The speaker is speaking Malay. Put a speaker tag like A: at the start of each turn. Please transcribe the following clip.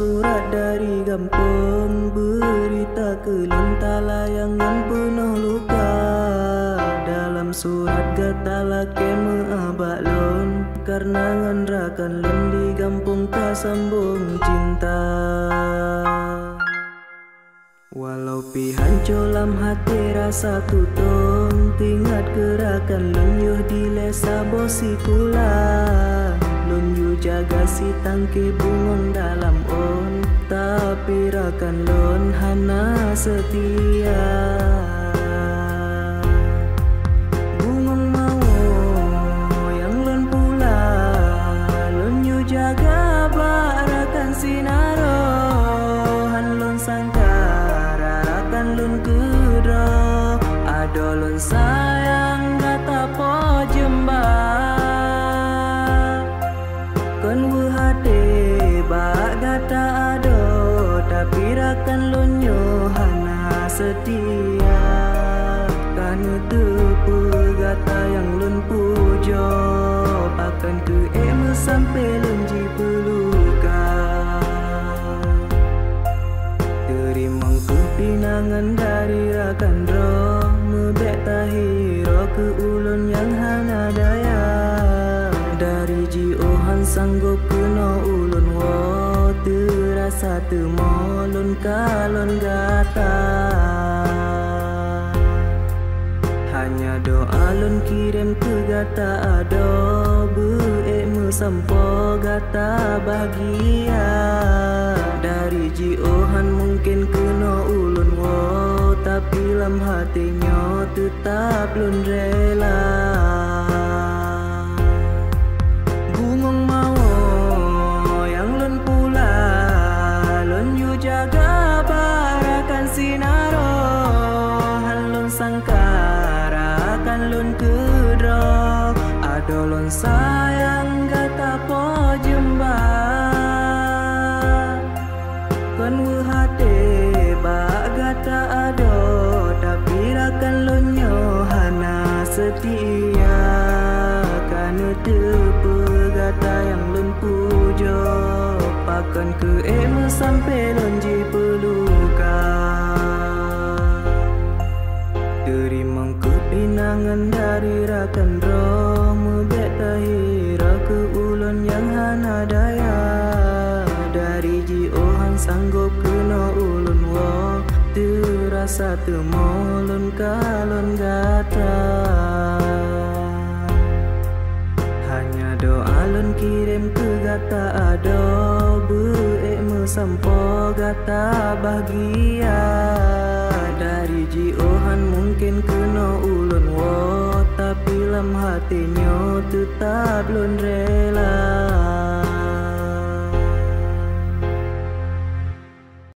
A: surat dari kampung, berita kelun talayangan penuh luka. Dalam surat gatalah keme abak lon, karena ngandrakan lon di kampung tak sambung cinta. Walau pihan colam hati rasa tutong, tingat gerakan lon yuh di lesa bosi kula. Lon yu jaga si tangki bungong dalam on, tapi rakan lon hana setia. Bungong mau yang lon pula, lon yu jaga barakan sinaro. Han lon sangkara rakan lon kudro, ado lon sayang gata po jembah. Kon wuhade bak gata ado, tapi rakan lon yo hana setia. Kanu tepu gata yang lon pujo, akan ke emu sampai lon ji peluka. Terimang kepinangan dari rakan roh, mebek tahiro ke ulun yang hana daya. Dari jiohan sanggup kena ulun wo, terasa temolun kalon gata. Hanya doa lun kirim ke gata ado, beekmu sampo gata bahagia. Dari jiohan mungkin kena ulun wo, tapi lam hatinya tetap lun rela. Bungong mau yang lun pula, lun yu jaga barakan sinaro. Han lun sangkara kan lun kudro, ado lun sayang gata po jembah. Kon wuhade bak gata ado, tapi rakan lun yo hana setia. Kanu tepu gata yang lun pujo, pakan ke emu sampai lun ji peluka. Terimang kepinangan dari rakan roh, mebek tahira ke ulun yang hana daya. Dari jiohan sanggup kena ulun wo, terasa temolun kalon gata. Hanya doa lun kirim ke gata ado, beekmu sampo gata bahagia. Dari jiohan mungkin kena ulun wo, tapi lam hatinya tetap lun rela.